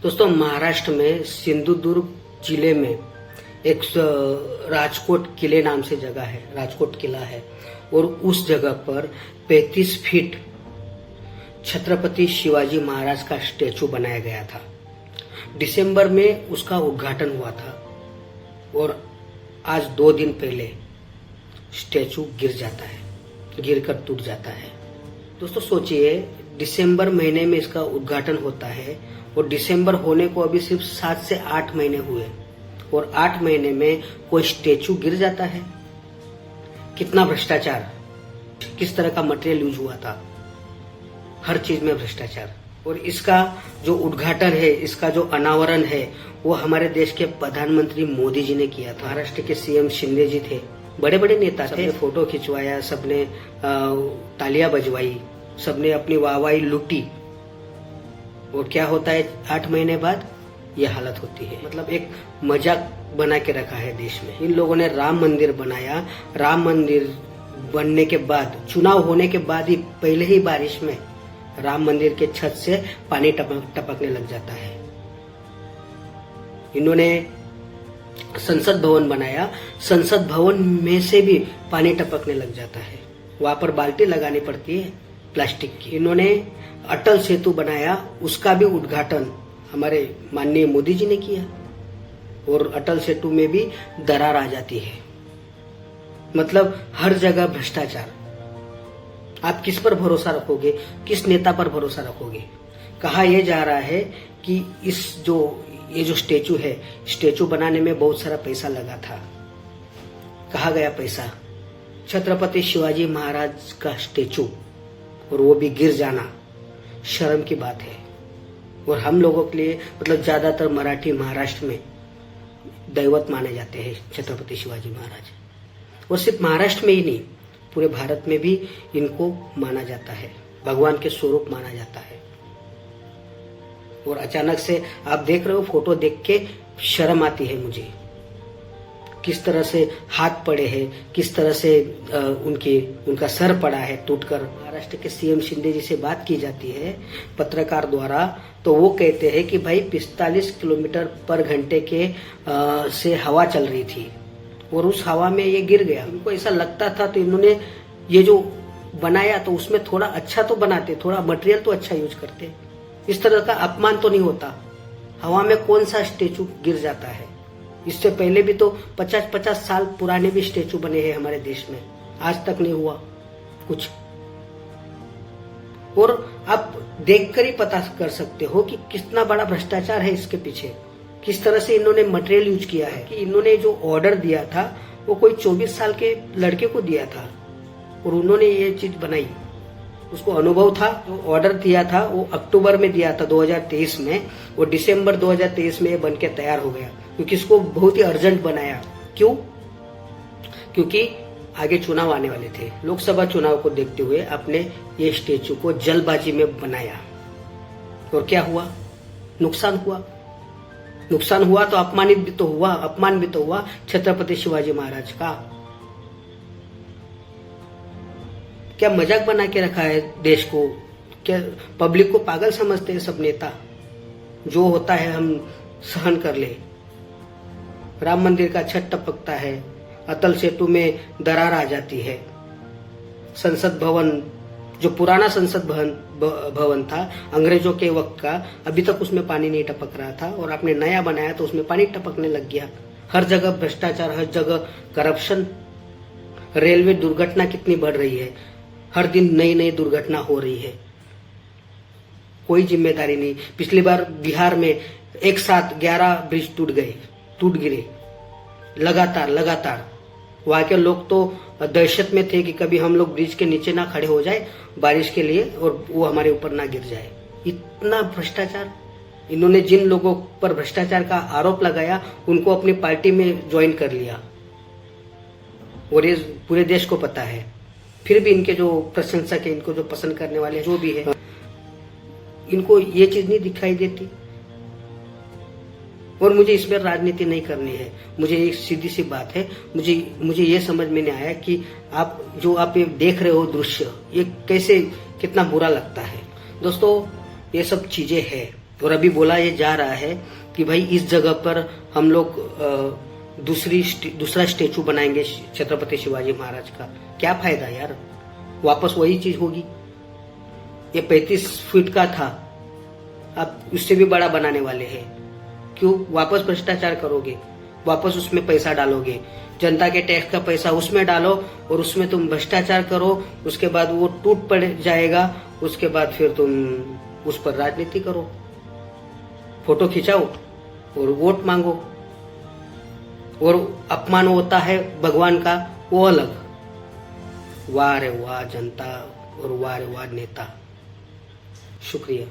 दोस्तों, महाराष्ट्र में सिंधुदुर्ग जिले में एक राजकोट किले नाम से जगह है, राजकोट किला है। और उस जगह पर 35 फीट छत्रपति शिवाजी महाराज का स्टैचू बनाया गया था। दिसंबर में उसका उद्घाटन हुआ था और आज 2 दिन पहले स्टैचू गिर जाता है, गिरकर टूट जाता है। दोस्तों सोचिए, दिसंबर महीने में इसका उद्घाटन होता है और दिसंबर होने को अभी सिर्फ 7 से 8 महीने हुए और 8 महीने में कोई स्टैचू गिर जाता है। कितना भ्रष्टाचार, किस तरह का मटेरियल यूज हुआ था, हर चीज में भ्रष्टाचार। और इसका जो उद्घाटन है, इसका जो अनावरण है, वो हमारे देश के प्रधानमंत्री मोदी जी ने किया था। महाराष्ट्र के सीएम शिंदे जी थे, बड़े बड़े नेता थे। फोटो खिंचवाया, सबने तालियां बजवाई, सबने अपनी वाहवाही लूटी। और क्या होता है 8 महीने बाद ये हालत होती है। मतलब एक मजाक बना के रखा है देश में। इन लोगों ने राम मंदिर बनाया, राम मंदिर बनने के बाद, चुनाव होने के बाद ही पहले ही बारिश में राम मंदिर के छत से पानी टपकने लग जाता है। इन्होंने संसद भवन बनाया, संसद भवन में से भी पानी टपकने लग जाता है। वहां पर बाल्टी लगानी पड़ती है प्लास्टिक की। इन्होंने अटल सेतु बनाया, उसका भी उद्घाटन हमारे माननीय मोदी जी ने किया और अटल सेतु में भी दरार आ जाती है। मतलब हर जगह भ्रष्टाचार। आप किस पर भरोसा रखोगे, किस नेता पर भरोसा रखोगे? कहा यह जा रहा है कि ये जो स्टैचू है, स्टैचू बनाने में बहुत सारा पैसा लगा था। कहा गया पैसा, छत्रपति शिवाजी महाराज का स्टैचू और वो भी गिर जाना शर्म की बात है। और हम लोगों के लिए, मतलब ज्यादातर मराठी महाराष्ट्र में दैवत माने जाते हैं छत्रपति शिवाजी महाराज। और सिर्फ महाराष्ट्र में ही नहीं, पूरे भारत में भी इनको माना जाता है, भगवान के स्वरूप माना जाता है। और अचानक से आप देख रहे हो, फोटो देख के शर्म आती है मुझे। किस तरह से हाथ पड़े हैं, किस तरह से उनका सर पड़ा है टूटकर। महाराष्ट्र के सीएम शिंदे जी से बात की जाती है पत्रकार द्वारा, तो वो कहते हैं कि भाई 45 किलोमीटर पर घंटे के से हवा चल रही थी और उस हवा में ये गिर गया। इनको ऐसा लगता था तो इन्होंने ये जो बनाया तो उसमें थोड़ा अच्छा तो बनाते, थोड़ा मटेरियल तो अच्छा यूज करते। इस तरह का अपमान तो नहीं होता। हवा में कौन सा स्टेचू गिर जाता है? इससे पहले भी तो 50-50 साल पुराने भी स्टेचू बने हैं हमारे देश में, आज तक नहीं हुआ कुछ। और आप देखकर ही पता कर सकते हो कि कितना बड़ा भ्रष्टाचार है इसके पीछे। किस तरह से इन्होंने मटेरियल यूज किया है कि इन्होंने जो ऑर्डर दिया था वो कोई 24 साल के लड़के को दिया था और उन्होंने ये चीज बनाई। उसको अनुभव था, जो ऑर्डर दिया था वो अक्टूबर में दिया था 2023 में, और दिसंबर 2023 में ये बन के तैयार हो गया, क्योंकि इसको बहुत ही अर्जेंट बनाया। क्यों? क्योंकि आगे चुनाव आने वाले थे। लोकसभा चुनाव को देखते हुए आपने ये स्टेचू को जल्दबाजी में बनाया और क्या हुआ? नुकसान हुआ। नुकसान हुआ तो अपमान भी तो हुआ छत्रपति शिवाजी महाराज का। क्या मजाक बना के रखा है देश को? क्या पब्लिक को पागल समझते हैं सब नेता? जो होता है हम सहन कर ले। राम मंदिर का छत टपकता है, अटल सेतु में दरार आ जाती है, संसद भवन, जो पुराना संसद भवन था अंग्रेजों के वक्त का, अभी तक उसमें पानी नहीं टपक रहा था और आपने नया बनाया तो उसमें पानी टपकने लग गया। हर जगह भ्रष्टाचार, हर जगह करप्शन। रेलवे दुर्घटना कितनी बढ़ रही है, हर दिन नई नई दुर्घटना हो रही है, कोई जिम्मेदारी नहीं। पिछली बार बिहार में एक साथ 11 ब्रिज टूट गिरे लगातार। वहां के लोग तो दहशत में थे कि कभी हम लोग ब्रिज के नीचे ना खड़े हो जाए बारिश के लिए और वो हमारे ऊपर ना गिर जाए। इतना भ्रष्टाचार। इन्होंने जिन लोगों पर भ्रष्टाचार का आरोप लगाया उनको अपनी पार्टी में ज्वाइन कर लिया और ये पूरे देश को पता है। फिर भी इनके जो प्रशंसक है, इनको जो पसंद करने वाले जो भी है, इनको ये चीज नहीं दिखाई देती। और मुझे इसमें राजनीति नहीं करनी है। मुझे एक सीधी सी बात है, मुझे ये समझ में नहीं आया कि आप ये देख रहे हो दृश्य, ये कैसे, कितना बुरा लगता है। दोस्तों, ये सब चीजें हैं और अभी बोला ये जा रहा है कि भाई इस जगह पर हम लोग दूसरा स्टेचू बनाएंगे छत्रपति शिवाजी महाराज का। क्या फायदा यार, वापस वही चीज होगी। ये 35 फीट का था, अब उससे भी बड़ा बनाने वाले हैं। क्यों? वापस भ्रष्टाचार करोगे, वापस उसमें पैसा डालोगे, जनता के टैक्स का पैसा उसमें डालो और उसमें तुम भ्रष्टाचार करो। उसके बाद वो टूट पड़ जाएगा, उसके बाद फिर तुम उस पर राजनीति करो, फोटो खिंचाओ और वोट मांगो। और अपमान होता है भगवान का, वो अलग। वाह रे वाह जनता और वाह रे वाह नेता। शुक्रिया।